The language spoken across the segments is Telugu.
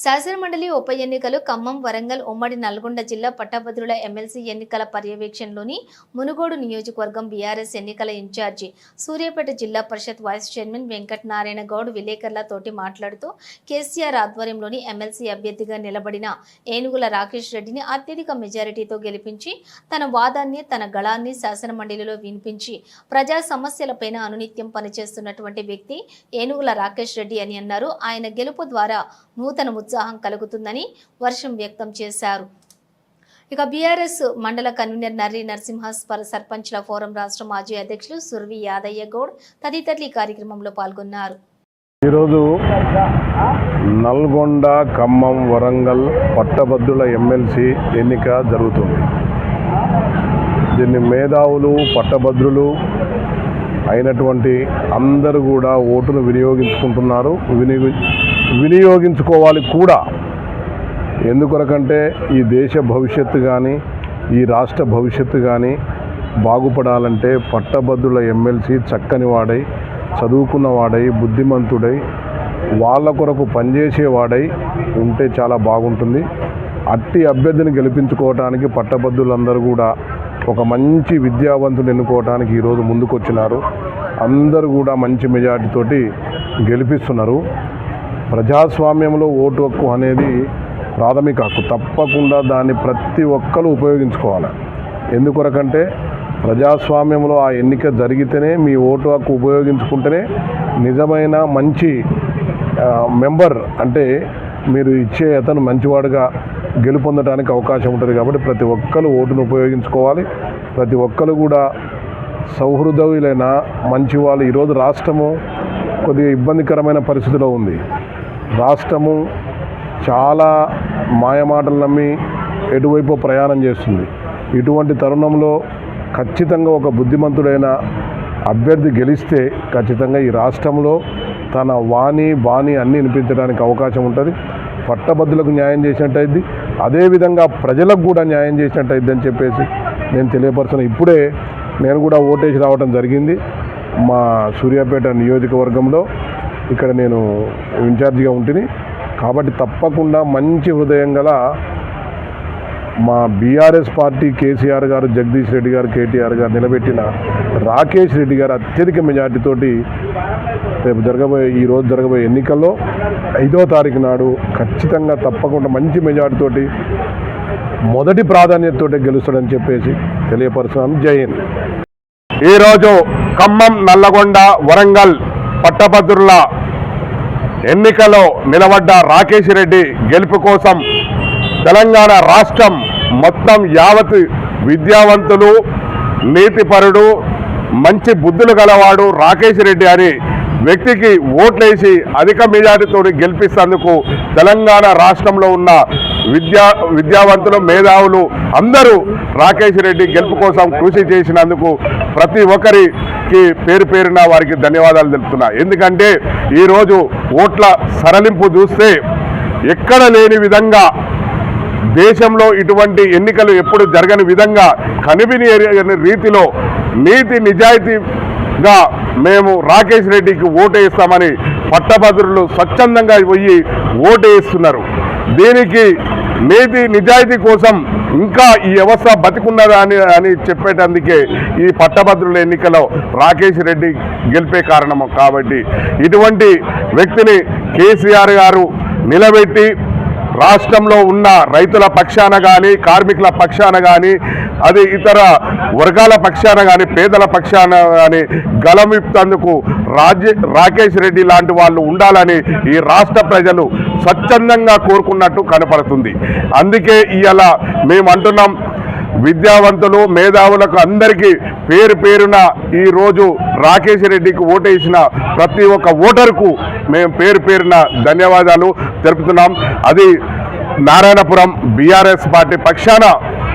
శాసనమండలి ఉప ఎన్నికలు ఖమ్మం, వరంగల్, ఉమ్మడి నల్గొండ జిల్లా పట్టభద్రుల ఎమ్మెల్సీ ఎన్నికల పర్యవేక్షణలోని మునుగోడు నియోజకవర్గం బీఆర్ఎస్ ఎన్నికల ఇన్ఛార్జి సూర్యాపేట జిల్లా పరిషత్ వైస్ చైర్మన్ వెంకట నారాయణ గౌడ్ విలేకరులతోటి మాట్లాడుతూ కేసీఆర్ ఆధ్వర్యంలోని ఎమ్మెల్సీ అభ్యర్థిగా నిలబడిన ఏనుగుల రాకేష్ రెడ్డిని అత్యధిక మెజారిటీతో గెలిపించి తన వాదాన్ని తన గళాన్ని శాసనమండలిలో వినిపించి ప్రజా సమస్యలపైన అనునిత్యం పనిచేస్తున్నటువంటి వ్యక్తి ఏనుగుల రాకేష్ రెడ్డి అని అన్నారు. ఆయన గెలుపు ద్వారా నూతన ఉత్సాహం కలుగుతుందని వర్షం వ్యక్తం చేశారు. ఇక బీఆర్ఎస్ మండల కన్వీనర్ నర్రి నరసింహ సర్పంచ్ల ఫోరం రాష్ట్ర మాజీ అధ్యక్షులు సుర్వి యాదయ్య గౌడ్ తదితరులు ఈ కార్యక్రమంలో పాల్గొన్నారు. ఈరోజు నల్గొండ, ఖమ్మం, వరంగల్ పట్టభద్రుల ఎమ్మెల్సీ ఎన్నిక జరుగుతుంది. దీన్ని మేధావులు, పట్టభద్రులు అయినటువంటి అందరూ కూడా ఓటును వినియోగించుకుంటున్నారు. వినియోగించుకోవాలి కూడా. ఎందుకొరకంటే ఈ దేశ భవిష్యత్తు కానీ ఈ రాష్ట్ర భవిష్యత్తు కానీ బాగుపడాలంటే పట్టభద్రుల ఎమ్మెల్సీ చక్కని వాడై, చదువుకున్న వాడై, బుద్ధిమంతుడై, వాళ్ళ కొరకు పనిచేసేవాడై ఉంటే చాలా బాగుంటుంది. అట్టి అభ్యర్థిని గెలిపించుకోవడానికి పట్టభద్రులందరూ కూడా ఒక మంచి విద్యావంతుని ఎన్నుకోవడానికి ఈరోజు ముందుకొచ్చినారు. అందరూ కూడా మంచి మెజార్టీతోటి గెలిపిస్తున్నారు. ప్రజాస్వామ్యంలో ఓటు హక్కు అనేది ప్రాథమిక హక్కు. తప్పకుండా దాన్ని ప్రతి ఒక్కరు ఉపయోగించుకోవాలి. ఎందుకొరకంటే ప్రజాస్వామ్యంలో ఆ ఎన్నిక జరిగితేనే మీ ఓటు హక్కు ఉపయోగించుకుంటేనే నిజమైన మంచి మెంబర్, అంటే మీరు ఇచ్చే అతను మంచివాడుగా గెలుపొందడానికి అవకాశం ఉంటుంది. కాబట్టి ప్రతి ఒక్కరు ఓటును ఉపయోగించుకోవాలి. ప్రతి ఒక్కరు కూడా సౌహృదయులైన మంచి వాళ్ళు. ఈరోజు రాష్ట్రము కొద్దిగా ఇబ్బందికరమైన పరిస్థితిలో ఉంది. రాష్ట్రము చాలా మాయమాటలు నమ్మి ఎటువైపు ప్రయాణం చేస్తుంది. ఇటువంటి తరుణంలో ఖచ్చితంగా ఒక బుద్ధిమంతుడైన అభ్యర్థి గెలిస్తే ఖచ్చితంగా ఈ రాష్ట్రంలో తన బాణి అన్నీ వినిపించడానికి అవకాశం ఉంటుంది. పట్టభద్రులకు న్యాయం చేసినట్టయిద్ది, అదేవిధంగా ప్రజలకు కూడా న్యాయం చేసినట్టయిద్ది అని చెప్పేసి నేను తెలియపరుస్తున్నాను. ఇప్పుడే నేను కూడా ఓటేసి రావడం జరిగింది. మా సూర్యాపేట నియోజకవర్గంలో ఇక్కడ నేను ఇన్ఛార్జిగా ఉంటుంది. కాబట్టి తప్పకుండా మంచి హృదయం గల మా బీఆర్ఎస్ పార్టీ కేసీఆర్ గారు, జగదీష్ రెడ్డి గారు, కేటీఆర్ గారు నిలబెట్టిన రాకేష్ రెడ్డి గారు అత్యధిక మెజార్టీతోటి రేపు ఈరోజు జరగబోయే ఎన్నికల్లో 5వ తారీఖు నాడు ఖచ్చితంగా తప్పకుండా మంచి మెజార్టీతోటి మొదటి ప్రాధాన్యతతో గెలుస్తాడని చెప్పేసి తెలియపరుస్తున్నాను. జై హింద్. ఈరోజు ఖమ్మం, నల్లగొండ, వరంగల్ పట్టభద్రుల ఎన్నికలో నిలబడ్డ రాకేష్ రెడ్డి గెలుపు కోసం తెలంగాణ రాష్ట్రం మొత్తం యావత్ విద్యావంతులు, నీతిపరుడు, మంచి బుద్ధులు గలవాడు రాకేష్ రెడ్డి అని వ్యక్తికి ఓట్లేసి అధిక మెజారిటీతో గెలిపిస్తేందుకు తెలంగాణ రాష్ట్రంలో ఉన్న విద్యావంతులు, మేధావులు అందరూ రాకేష్ రెడ్డి గెలుపు కోసం కృషి చేసినందుకు ప్రతి ఒక్కరికి పేరున వారికి ధన్యవాదాలు తెలుపుతున్నా. ఎందుకంటే ఈరోజు ఓట్ల సరళింపు చూస్తే ఎక్కడ లేని విధంగా దేశంలో ఇటువంటి ఎన్నికలు ఎప్పుడు జరగని విధంగా కనివిని రీతిలో నీతి నిజాయితీగా మేము రాకేష్ రెడ్డికి ఓటు వేస్తామని పట్టభద్రులు స్వచ్ఛందంగా పోయి ఓటు వేస్తున్నారు. దీనికి నీతి నిజాయితీ కోసం ఇంకా ఈ వ్యవస్థ బతికున్నదా అని చెప్పేటందుకే ఈ పట్టభద్రుల ఎన్నికలో రాకేష్ రెడ్డి గెలిపే కారణం. కాబట్టి ఇటువంటి వ్యక్తిని కేసీఆర్ గారు నిలబెట్టి రాష్ట్రంలో ఉన్న రైతుల పక్షాన కానీ, కార్మికుల పక్షాన కానీ, అది ఇతర వర్గాల పక్షాన కానీ, పేదల పక్షాన కానీ గళమిప్పేందుకు రాకేష్ రెడ్డి లాంటి వాళ్ళు ఉండాలని ఈ రాష్ట్ర ప్రజలు స్వచ్ఛందంగా కోరుకున్నట్టు కనపడుతుంది. అందుకే ఇవాళ మేము అంటున్నాం, విద్యావంతులు, మేధావులకు అందరికీ పేరున ఈరోజు రాకేష్ రెడ్డికి ఓటేసిన ప్రతి ఒక్క ఓటరుకు మేము పేరున ధన్యవాదాలు తెలుపుతున్నాం. అది నారాయణపురం బీఆర్ఎస్ పార్టీ పక్షాన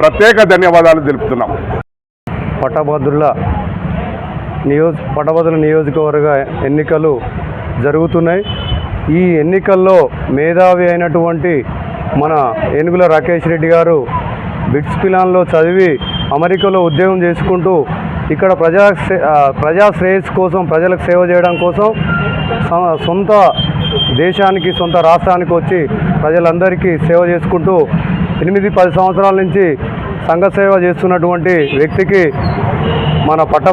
ప్రత్యేక ధన్యవాదాలు తెలుపుతున్నాం. పట్టభద్రుల నియోజకవర్గ ఎన్నికలు జరుగుతున్నాయి. ఈ ఎన్నికల్లో మేధావి అయినటువంటి మన ఏనుగుల రాకేష్ రెడ్డి గారు బిట్స్ పిలాన్లో చదివి అమెరికాలో ఉద్యోగం చేసుకుంటూ ఇక్కడ ప్రజా శ్రేయస్సు కోసం, ప్రజలకు సేవ చేయడం కోసం సొంత దేశానికి సొంత రాష్ట్రానికి వచ్చి ప్రజలందరికీ సేవ చేసుకుంటూ 8-10 సంవత్సరాల నుంచి సంఘ సేవ చేస్తున్నటువంటి వ్యక్తికి మన